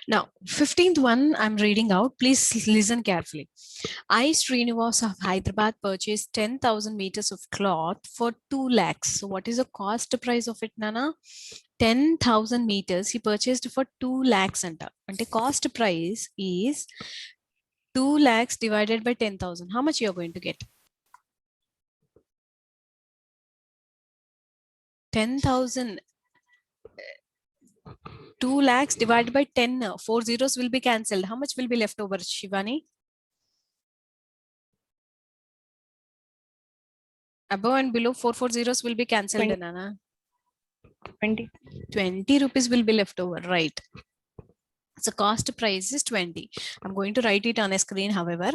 Now, 15th one I'm reading out. Please listen carefully. I, Srinivas of Hyderabad, purchased 10,000 meters of cloth for 2 lakhs. So, what is the cost price of it, Nana? 10,000 meters he purchased for 2 lakhs. And the cost price is 2 lakhs divided by 10,000. How much you are going to get? 10,000. 2 lakhs divided by 10. 4 zeros will be cancelled. How much will be left over, Shivani? Above and below 4 zeros will be cancelled, 20. Nana. 20. 20 rupees will be left over, right? So cost price is 20. I'm going to write it on a screen, however.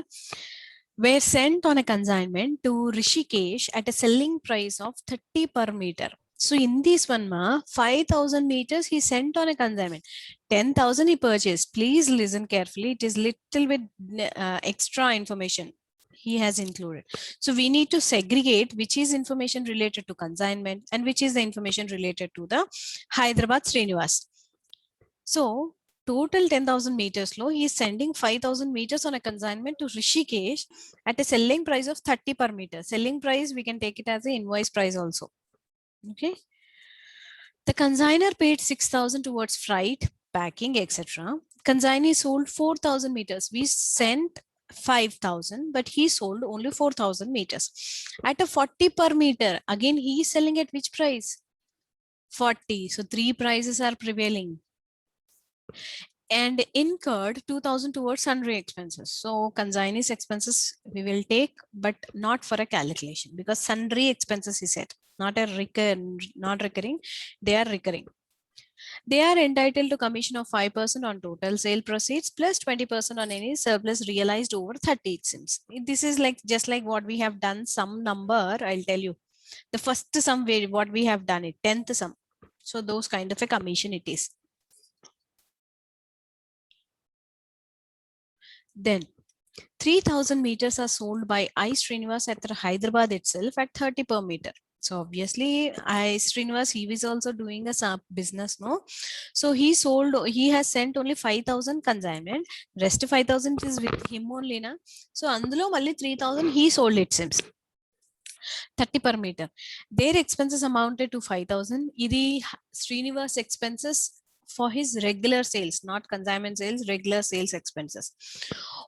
Were sent on a consignment to Rishikesh at a selling price of 30 per meter. So in this one, 5,000 meters he sent on a consignment. 10,000 he purchased. Please listen carefully. It is little bit extra information he has included. So we need to segregate which is information related to consignment and which is the information related to the Hyderabad Srinivas. So total 10,000 meters low, he is sending 5,000 meters on a consignment to Rishikesh at a selling price of 30 per meter. Selling price, we can take it as an invoice price also. Okay. The consigner paid 6,000 towards freight, packing, etc. Consignee sold 4,000 meters. We sent 5,000, but he sold only 4,000 meters. At a 40 per meter, again he is selling at which price? 40. So three prices are prevailing. And incurred 2,000 towards sundry expenses. So consignee's expenses we will take, but not for a calculation because sundry expenses is said, not recurring, they are recurring. They are entitled to commission of 5% on total sale proceeds plus 20% on any surplus realized over 30, it seems. This is like just like what we have done, some number, I'll tell you. The first sum, what we have done it, 10th sum. So those kind of a commission it is. Then 3,000 meters are sold by I Srinivas at Hyderabad itself at 30 per meter. So obviously I Srinivas, he was also doing a business, no? So he has sent only 5,000 consignment. Rest 5,000 is with him only, na? So andulo malli 3,000 he sold, it seems. 30 per meter. Their expenses amounted to 5,000. Idi Srinivas expenses for his regular sales, not consignment sales, regular sales expenses.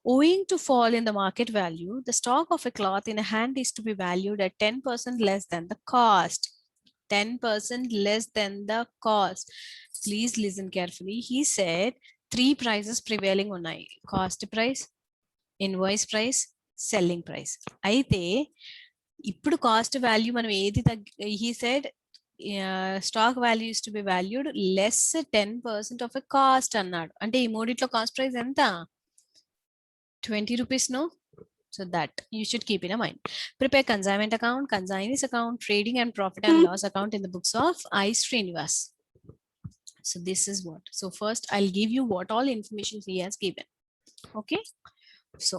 Owing to fall in the market value, the stock of a cloth in a hand is to be valued at 10% less than the cost. 10% less than the cost. Please listen carefully. He said three prices prevailing ఉన్నాయి. Cost price, invoice price, selling price. అయితే ఇప్పుడు cost value మనం ఏది he said stock value to be valued less 10% of a cost అన్నాడు. అంటే ఈ మూడిట్లో cost price ఎంత? 20 rupees, no? So that you should keep in mind. Prepare consignment account, consignees account, trading and profit and loss account in the books of I Srinivas. So this is what. So first I'll give you what all information he has given. Okay. So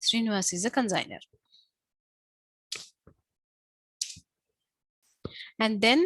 Srinivas is a consigner. And then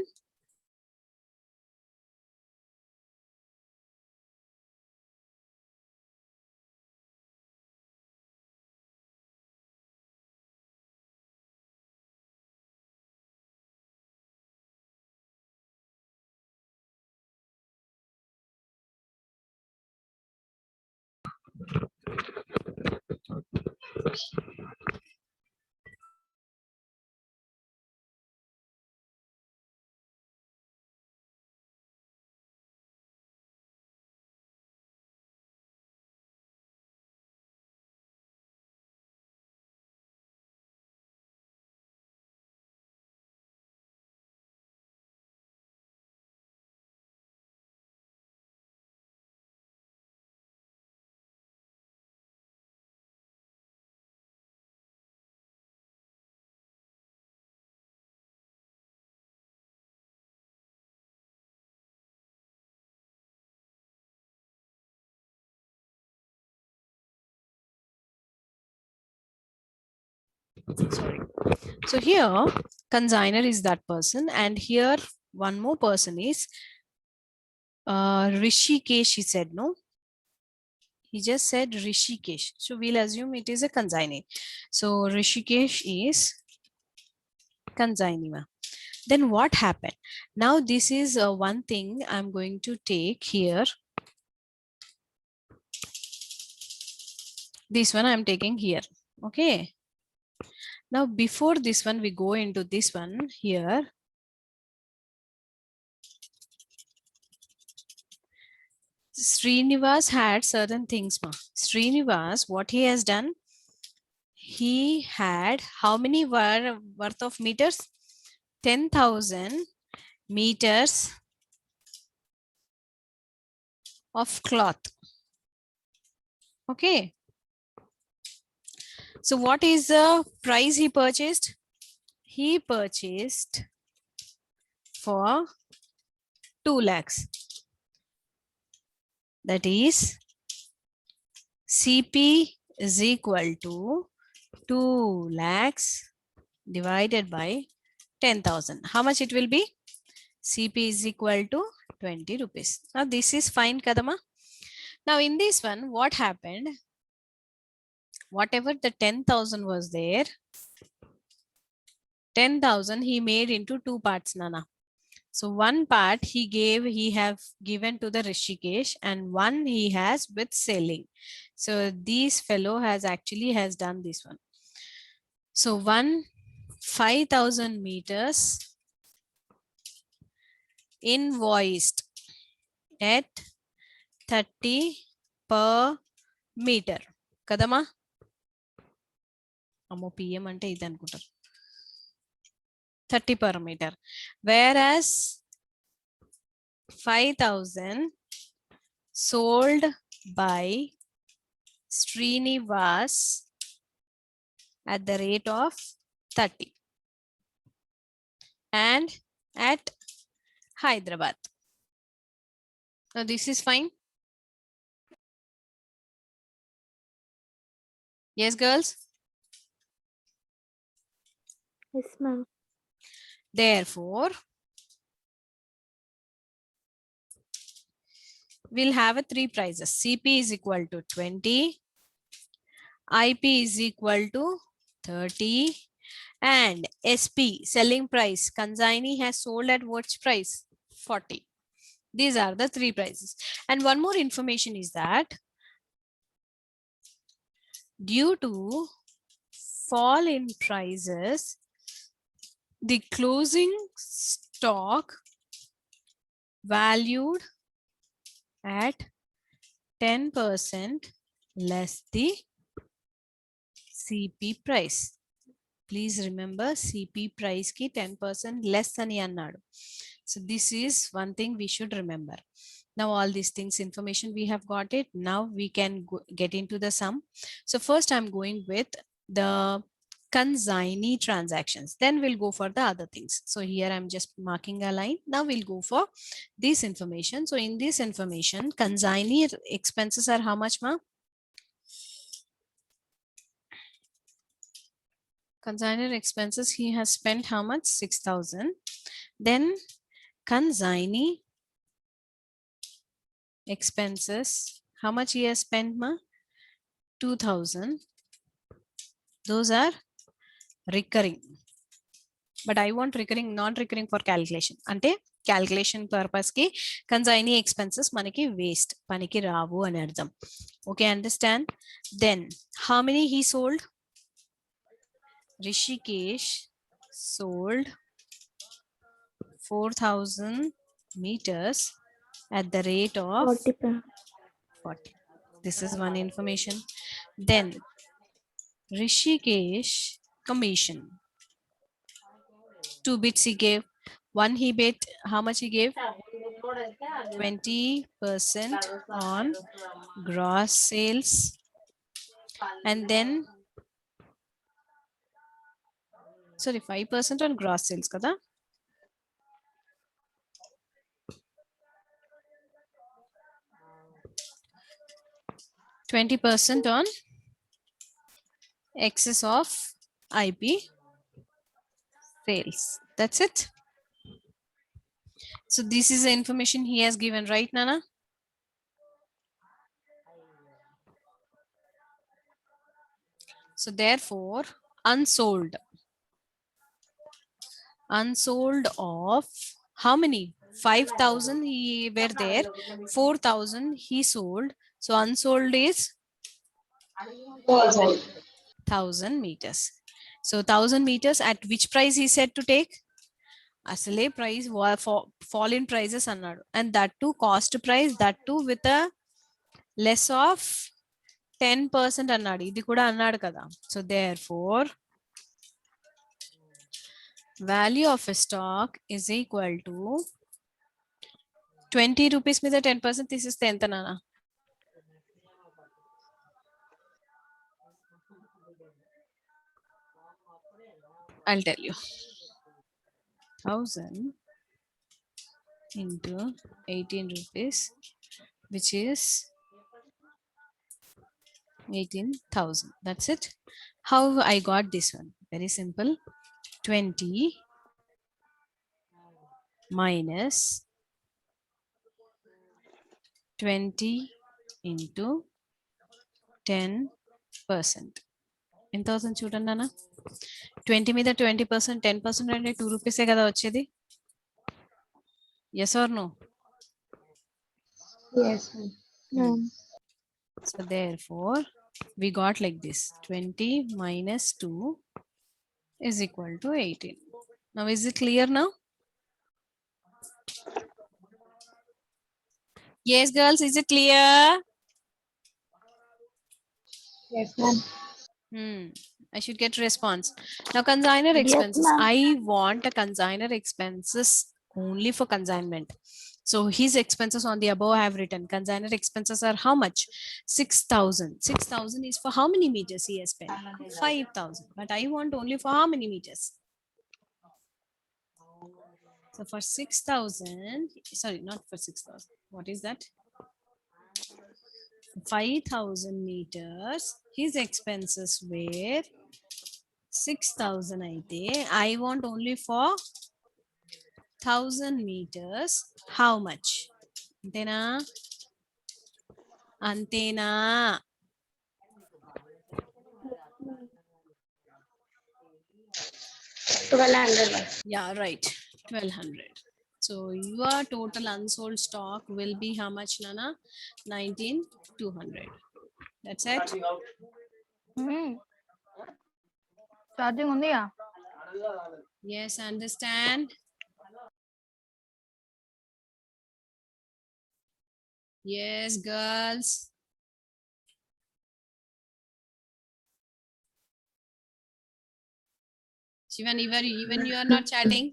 Sorry. So here consigner is that person, and here one more person is Rishikesh, he said. No, he just said Rishikesh, so we'll assume it is a consignee. So Rishikesh is consignee. Then what happened? Now this is one thing I'm going to take here. This one I'm taking here. Okay. Now before this one, we go into this one here. Srinivas had certain things. Srinivas, what he has done, he had how many worth of meters? 10,000 meters of cloth. Okay. So what is the price he purchased? He purchased for 2 lakhs. That is CP is equal to 2 lakhs divided by 10,000. How much it will be? CP is equal to 20 rupees. Now this is fine, Kadama. Now in this one, what happened? Whatever the 10,000 was there, 10,000 he made into 2 parts, Nana. So one part he have given to the Rishikesh, and one he has with selling. So this fellow has done this one. So 5,000 meters invoiced at 30 per meter. Kadama? Ammo PM ante idu anukuntaru. 30 per meter. Whereas 5,000 sold by Srinivas at the rate of 30 and at Hyderabad. Now this is fine. Yes, girls? Yes, ma'am. Therefore, we'll have a 3 prices. CP is equal to 20, IP is equal to 30, and SP, selling price, consignee has sold at what price? 40. These are the 3 prices. And one more information is that due to fall in prices, the closing stock valued at 10% less the CP price. Please remember CP price ki 10% less ani annadu. So this is one thing we should remember. Now all these things information we have got it. Now we can get into the sum. So first I'm going with the consignee transactions. Then we'll go for the other things. So here I'm just marking a line. Now we'll go for this information. So in this information, consignee expenses are how much, ma? Consignor expenses, he has spent how much? 6,000. Then consignee expenses, how much he has spent, ma? 2,000. Those are recurring. But I want recurring, non-recurring for calculation. Ante calculation purpose ki consignee expenses manaki waste, paniki ravu ani ardham. Okay, understand? Then how many he sold? Rishikesh sold 4,000 meters at the rate of 40. This is one information. Then Rishikesh commission. 2 bits he gave. One he bit, how much he gave? 20% on gross sales. And then, sorry, 5% on gross sales, kada? %20 on excess of IP sales. That's it. So this is the information he has given, right, Nana? So therefore, unsold of how many? 5,000 he were there, 4,000 he sold. So unsold is 1,000 meters. So 1,000 meters at which price he said to take? Asale price fall in prices annadu, and that too cost price, that too with a less of 10% అన్నాడు, ఇది కూడా అన్నాడు కదా. So therefore value of a stock is equal to 20 rupees మీద 10% తీసిస్తే ఎంత నానా? I'll tell you. 1,000 into 18 rupees, which is 18,000. That's it. How I got this one? Very simple. 20 minus 20 into 10%. ఎంత అవుతుంది చూడండి అన్న. 20 మీద 20%, 10% అంటే 2 రూపీసే కదా వచ్చేది. Yes or no? Yes, ma'am. So therefore we got like this, 20 minus 2 is equal to 18. Now is it clear now? Yes girls, is it clear? Yes, ma'am. I should get response. Now consignor Yes, expenses. ma'am. I want a consignor expenses only for consignment. So his expenses on the above I have written. Consignor expenses are how much? 6,000. 6,000 is for how many meters he has spent? 5,000. But I want only for how many meters? So for 6,000, sorry, not for 6,000. What is that? 5,000 meters. His expenses were 6,000 అయితే I want only for 1,000 meters. How much? అంతేనా? అంతేనా? Yeah, right. 1,200. So your total unsold stock will be how much, Nana? 19,200. That's it. Charging ఉంది yeah? Yes, understand. Yes, girls. Shivan, even you are not chatting.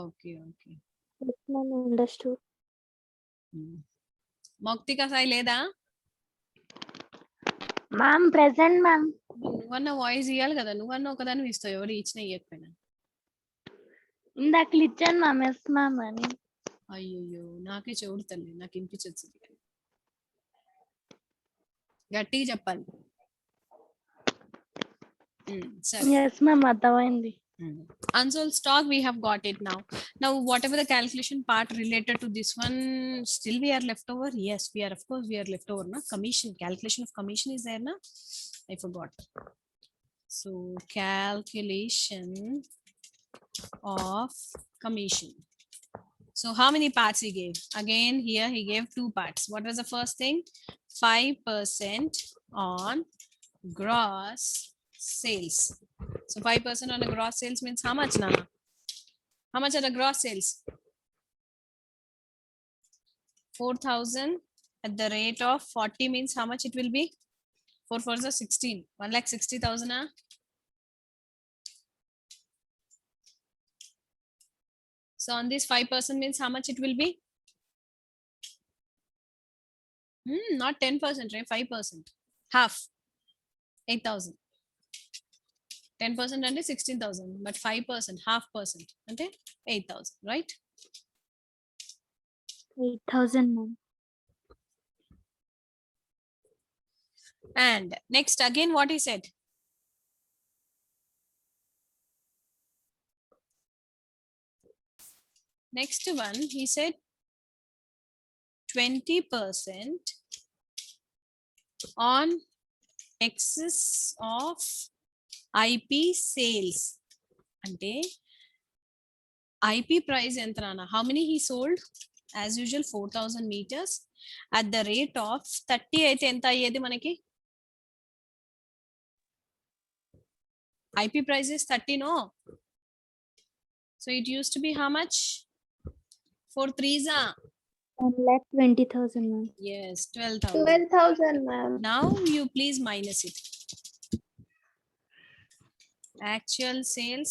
Okay. Yes, ma'am. Understood. Mouktika Sai లేదా? Ma'am, present, ma'am. నువ్వన్న voice ఇవ్వాలి కదా, నువ్వన్న ఒకదాన్ని ఇస్తావు, ఎవరు ఇచ్చినా ఇవ్వకపోయినా. ఇందాక ఇచ్చాను మ్యామ్. ఎస్ మ్యామ్ అని. అయ్యో నాకే చెవుడు తల్లి, నాకు వినిపించచ్చు. గట్టిగా చెప్పాలి. సరే. ఎస్ మ్యామ్, అర్థమైంది. Unsold stock, we have got it now. Now whatever the calculation part related to this one, still we are left over. Yes, we are, of course we are left over. Na commission, calculation of commission is there na? I forgot. So calculation of commission. So how many parts he gave? Again here he gave 2 parts. What was the first thing? 5% on gross sales. So 5% on a gross sales means how much, Nana? How much are the gross sales? 4,000 at the rate of 40 means how much it will be? 4 4 is 16. 1,60,000. So on this 5% means how much it will be? Not 10%, right? 5%. Half. 8,000. 10% అంటే 16,000, but 5%, half percent అంటే 8,000, right? 8,000 ma'am. And next again, what he said? Next one, he said 20% on excess of IP sales. Ante IP price entrana. How many he sold? As usual, 4,000 meters at the rate of 30. అయితే ఎంత అయ్యేది మనకి? IP price is 30, no? So it used to be how much? 4 threes. 1,20,000, ma'am. Yes, 12,000. 12,000, ma'am. Now you please minus it. Actual sales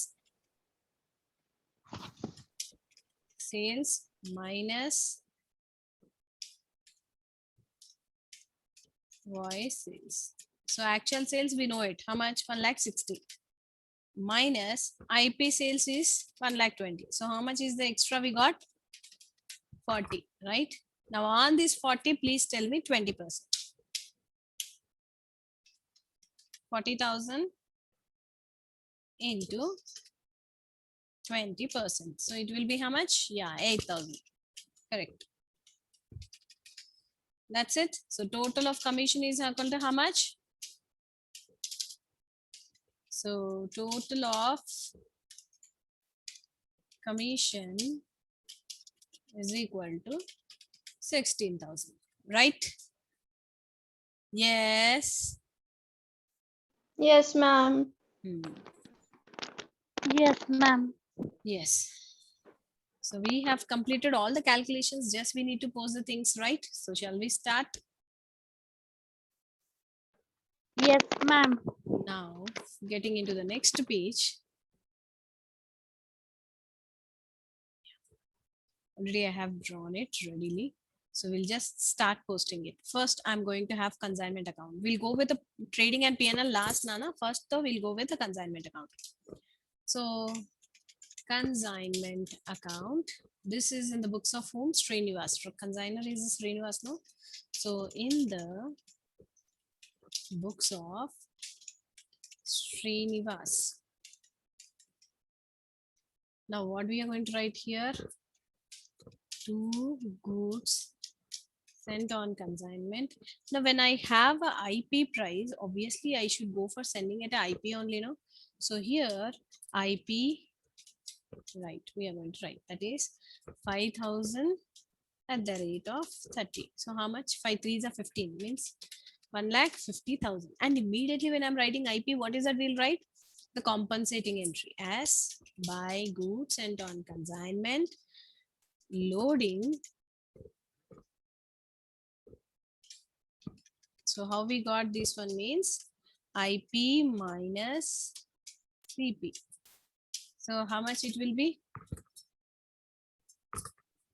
minus voice sales. So actual sales, we know it. How much? 1,60,000 minus IP sales is 1,20,000. So how much is the extra we got? 40, right? Now on this 40, please tell me 20%. 40,000 into 20%. So it will be how much? Yeah, 8,000. Correct. That's it. So total of commission is equal to how much? So total of commission is equal to 16,000, right? Yes. Yes, ma'am. Yes, ma'am. Yes. So we have completed all the calculations. Just we need to pose the things right. So shall we start? Yes, ma'am. Now getting into the next page. Already I have drawn it readily. So we'll just start posting it. First, I'm going to have consignment account. We'll go with the trading and P&L last, Nana. First, though, we'll go with the consignment account. So consignment account. This is in the books of whom? Srinivas. Consigner is Srinivas, no? So in the books of Srinivas. Now what we are going to write here? 2 goods sent on consignment. Now when I have a IP price, obviously I should go for sending it a IP only, no? So here IP, right, we are going to write that is 5,000 at the rate of 30. So how much? 5 3s are 15, means 1,50,000. And immediately when I'm writing IP, what is that we'll write? The compensating entry as buy goods sent on consignment, loading. So how we got this one means IP minus CP. So how much it will be?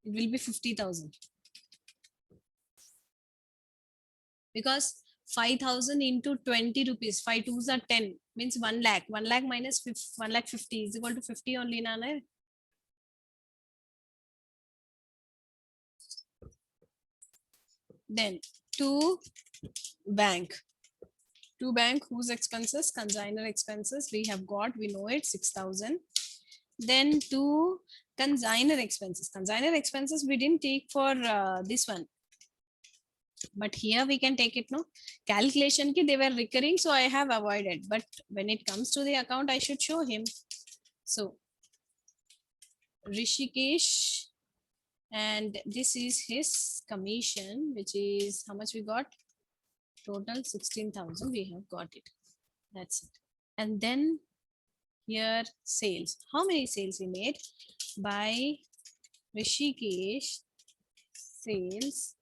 It will be 50,000. Because 5,000 into 20 rupees, 5 2s are 10, means 1 lakh. 1 lakh minus 1,50,000 is equal to 50 only, Nana. Then to bank. To bank whose expenses? Consignor expenses. We have got, we know it, 6,000. Then to consignor expenses. Consignor expenses we didn't take for this one. But here we can take it, no? Calculation ki they were recurring, so I have avoided. But when it comes to the account, I should show him. So Rishikesh, and this is his commission, which is how much we got? Total 16,000. We have got it. That's it. And then here sales. How many sales we made? By Rishikesh sales,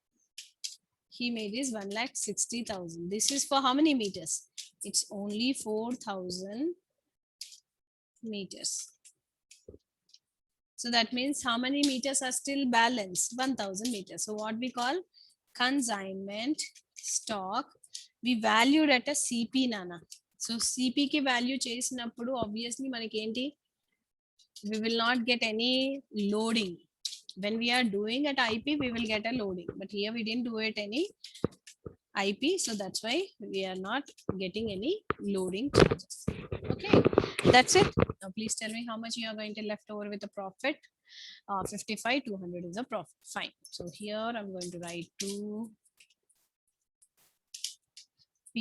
he made is 1,60,000. This is for how many meters? It's only 4,000 meters. So that means how many meters are still balanced? 1,000 meters. So what we call consignment stock, we valued at a CP, Nana. So CP ki value చేసినప్పుడు obviously మనకి ఏంటి? We will not get any loading. When we are doing at IP, we will get a loading. But here we didn't do it any IP, so that's why we are not getting any loading charges. Okay, that's it. Now please tell me how much you are going to left over with a profit. 55, 200 is a profit. Fine. So here I'm going to write 2 P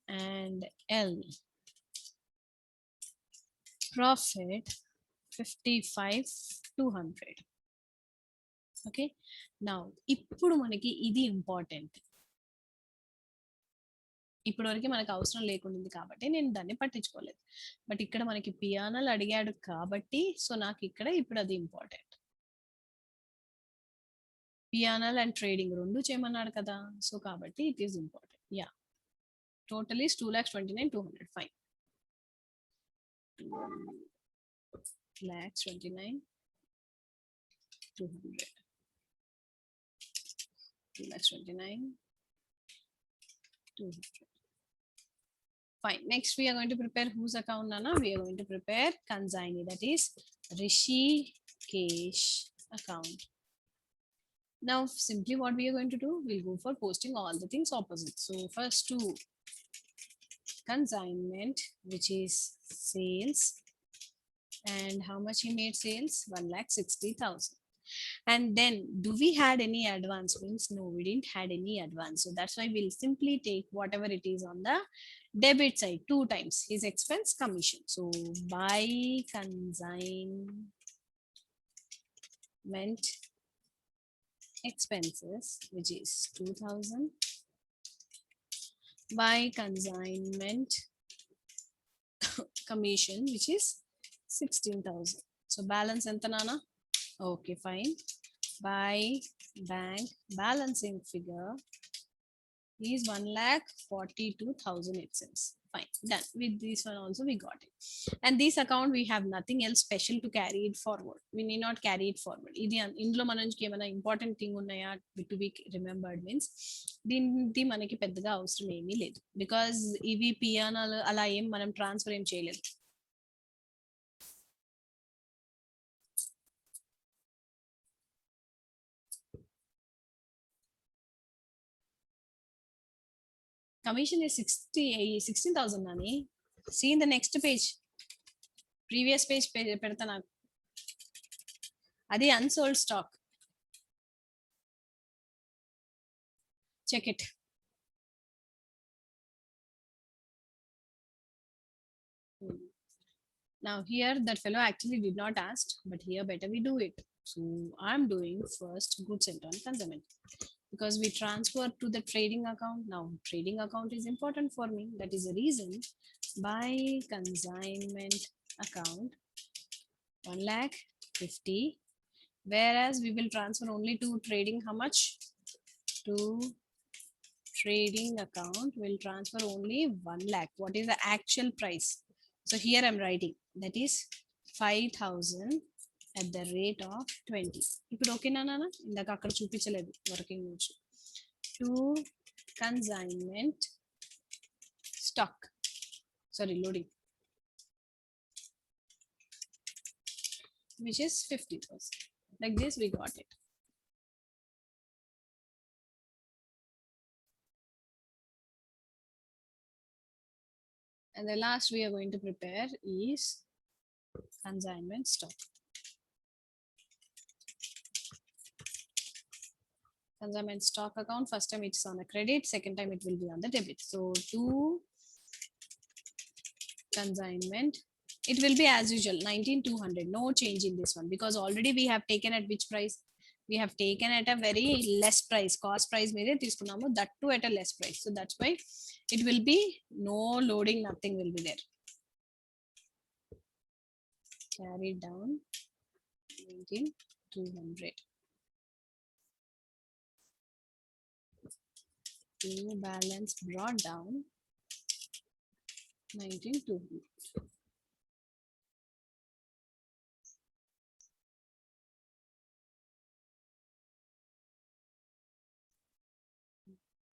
and L. Profit 55, 200. Okay. Now, ఇప్పుడు మనకి ఇది important. ఇప్పటి వరకు మనకు అవసరం లేకుండింది కాబట్టి నేను దాన్ని పట్టించుకోలేదు. బట్ ఇక్కడ మనకి పియానల్ అడిగాడు కాబట్టి సో నాకు ఇక్కడ ఇప్పుడు అది ఇంపార్టెంట్. పియానల్ అండ్ ట్రేడింగ్ రెండు చేయమన్నాడు కదా, సో కాబట్టి it is important. Yeah, total is 2,29,200. Fine. 2,29,200. 2,29,200. Fine. Next, we are going to prepare whose account, Nana? We are going to prepare consignee, that is Rishikesh account. Now, simply what we are going to do, we'll go for posting all the things opposite. So, first to consignment, which is sales. And how much he made sales? 1,60,000. And then, do we had any advancements? No, we didn't had any advance. So that's why we'll simply take whatever it is on the debit side 2 times his expense commission. So by consignment expenses, which is 2,000, by consignment commission, which is 16,000. So balance enta nana? Okay, fine. By bank balancing figure is 1,42,000 it seems. Fine, done. With this one also we got it. And this account we have nothing else special to carry it forward. We need not carry it forward. Idi indulo mananki emana important thing unnaya to be remembered means దీనికి మనకి పెద్దగా అవసరం ఏమీ లేదు, because ఇవి పియానాలు అలా ఏం మనం ట్రాన్స్ఫర్ ఏం చేయలేదు. Commission is 16,000 nani. See in the next page, previous page పెడతా నాకు. అది unsold stock. Check it. Now here that fellow actually did not ask, but here better we do it. So I'm doing first goods sent on consignment because we transfer to the trading account. Now trading account is important for me. That is the reason by consignment account 1,50,000, whereas we will transfer only to trading. How much? To trading account will transfer only 1,00,000. What is the actual price? So here I'm writing that is 5,000 at the rate of 20. ఇప్పుడు ఓకేనా నాన్న? ఇందాక అక్కడ చూపించలేదు working నుంచి. To consignment stock, sorry loading, which is 50,000. Like this we got it. And the last we are going to prepare is consignment stock. Consignment stock account, first time it's on a credit, second time it will be on the debit. So to consignment, it will be as usual 19,200. No change in this one because already we have taken at which price? We have taken at a very less price, cost price mere తీసుకున్నాము, that too at a less price. So that's why it will be no loading, nothing will be there. Carried down 19,200. To balance brought down 19,200.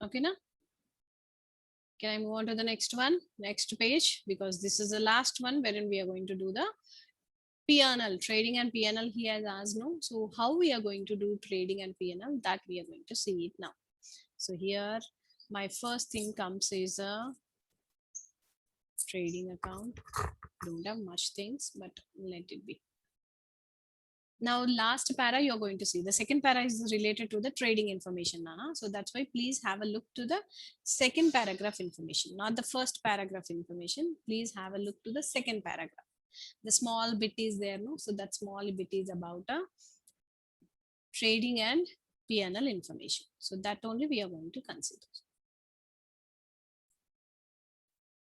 Okay, na? Can I move on to the next one? Next page, because this is the last one wherein we are going to do the P&L, trading and P&L he has asked, no? So how we are going to do trading and P&L, that we are going to see it now. So here my first thing comes is a trading account. Don't have much things, but let it be. Now, last para you're going to see. The second para is related to the trading information, Nana. So that's why please have a look to the second paragraph information, not the first paragraph information. Please have a look to the second paragraph. The small bit is there, no? So that small bit is about a trading and P&L information. So that only we are going to consider.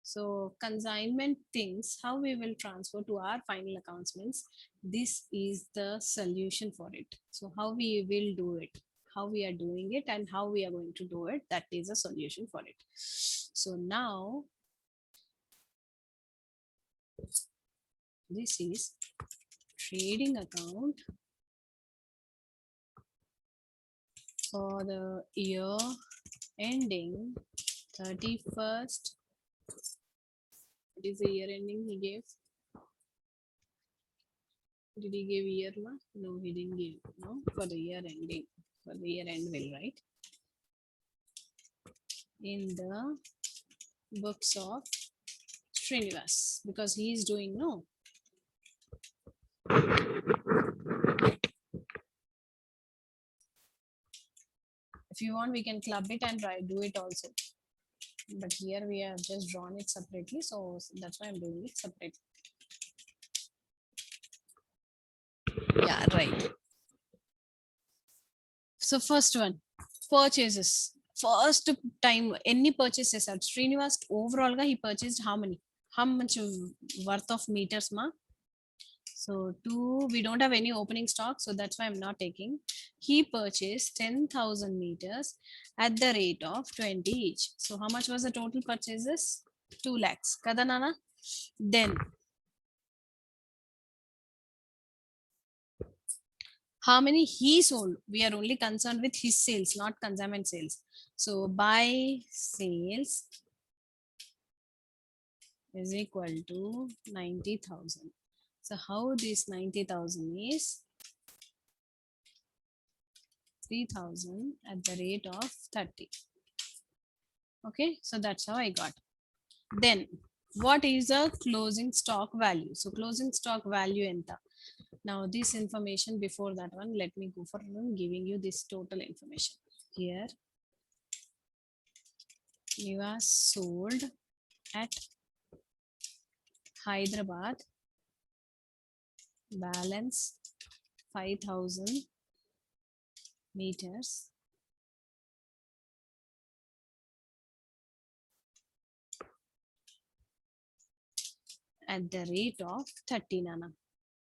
So consignment things, how we will transfer to our final accounts means this is the solution for it. So how we will do it, how we are doing it and how we are going to do it, that is a solution for it. So now this is trading account for the year ending 31st. What is the year ending he gave? Did he give year? No, he didn't give. No, for the year ending. For the year end will, right? In the books of Srinivas, because he is doing no. If you want, we can club it and try do it also. But here we have just drawn it separately, so that's why I'm doing it separately. Yeah, right. So first one, purchases. First time any purchases at Srinivas overall he purchased how many? How much worth of meters, ma? So 2, we don't have any opening stock, so that's why I'm not taking. He purchased 10,000 meters at the rate of 20 each. So how much was the total purchases? 2 lakhs. Kada nana? Then how many he sold? We are only concerned with his sales, not consignment sales. So buy sales is equal to 90,000. So how this 90,000 is 3,000 at the rate of 30. Okay, so that's how I got. Then what is a closing stock value? So closing stock value enta. Now this information before that one, let me go for giving you this total information. Here you are sold at Hyderabad, balance 5,000 meters at the rate of 30 nana.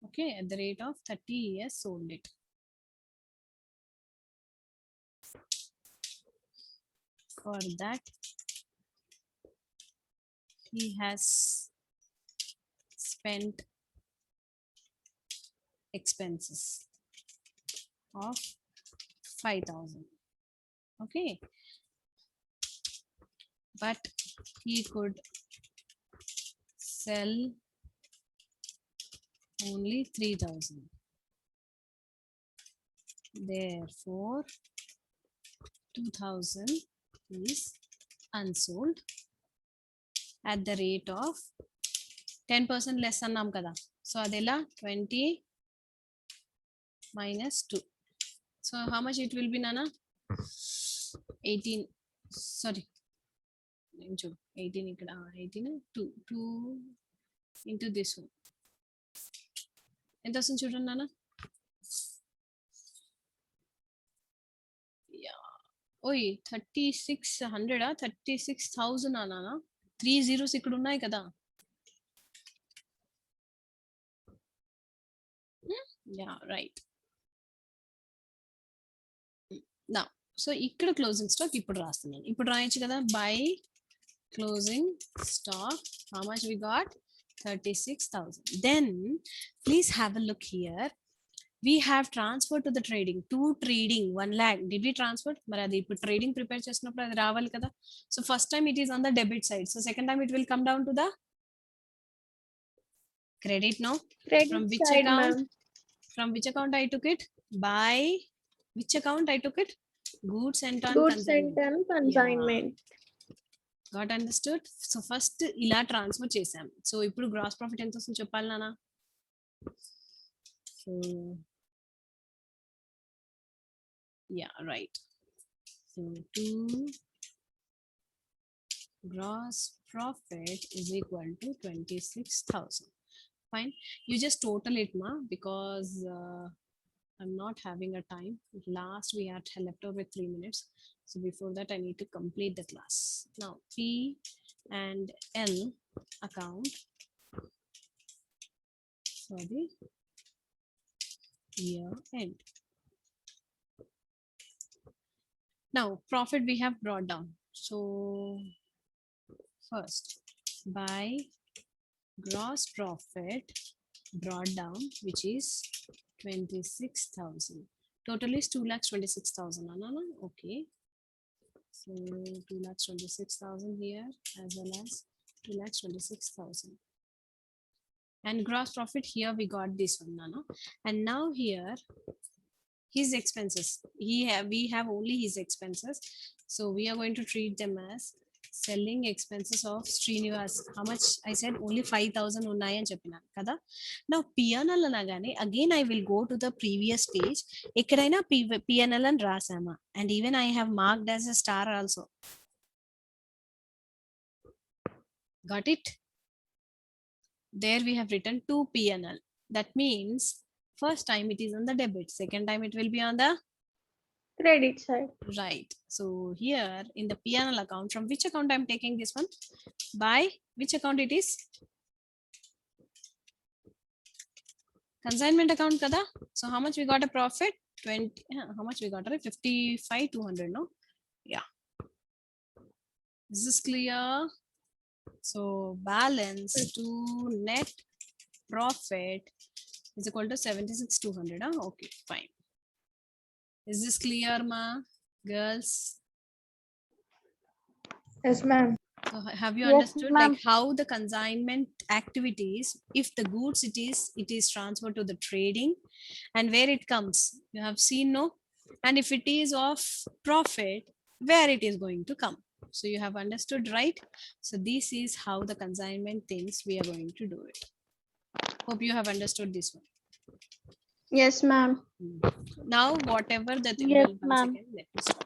Okay, at the rate of 30 years sold it. For that he has spent expenses of 5,000. Okay, but he could sell only 3,000. Therefore 2,000 is unsold at the rate of 10% less annam kada. So adela 20 minus 2. So how much it will be, Nana? 18. Sorry. 18 18 2 into this one. It doesn't children, Nana? Yeah. Oi, 3,600 36,000 Nana. 3 zeros ఇక్కడ ఉన్నాయి కదా. Yeah, right. Now, so ఇక్కడ closing stock ఇప్పుడు రాస్తున్నాను. ఇప్పుడు రాయొచ్చు కదా, buy closing stock. How much we got? 36,000. Then please have a look here. We have transferred to the trading. To trading 1 lakh. Did we transfer? Mari adi ipudu trading prepare chestunnappudu adi raavali kada. So first time it is on the debit side. So second time it will come down to the credit, no? Credit From which side, account? ma'am. From which account I took it? By which account I took it? Goods sent on Goods consignment. sent on consignment. Got understood? So first ఇలా transfer చేసాం. So ఇప్పుడు gross profit ఎంత వస్తుందో చెప్పాలి నాన్న. So yeah, right. So 2 gross profit is equal to 26,000. Fine. You just total it, ma, because I'm not having a time. Last we had left over with 3 minutes. So before that, I need to complete the class. Now P and L account for the year end. Now profit we have brought down. So first by gross profit brought down, which is 26,000. Total is 2,26,000. Anana, okay. So 2,26,000 here as well as 2,26,000. And gross profit here we got this one, Nana. And now here his expenses. We have only his expenses. So we are going to treat them as selling expenses of Srinivas. How much? I said only 5,000 unnai ani cheppina kada. Now P&L anagane again I will go to the previous page. Ekkadaina P&L అని రాసామా, and even I have marked as a star also. Got it? There we have written 2 P&L. That means first time it is on the debit, second time it will be on the Credit side. right. So here in the P&L account, from which account I'm taking this one? By which account it is? Consignment account kada. So how much we got a profit? 20. How much we got? 55,200. No. Yeah. Is this clear? So balance to net profit is equal to 76,200. Okay, fine. Is this clear, ma? Girls? Yes, ma'am. So have you Yes, understood ma'am. like how the consignment activities, if the goods it is transferred to the trading, and where it comes, you have seen, no? And if it is of profit, where it is going to come. So you have understood, right? So this is how the consignment things we are going to do it. Hope you have understood this one. Yes, ma'am. Now whatever that Yes, will, once ma'am. again, let me stop.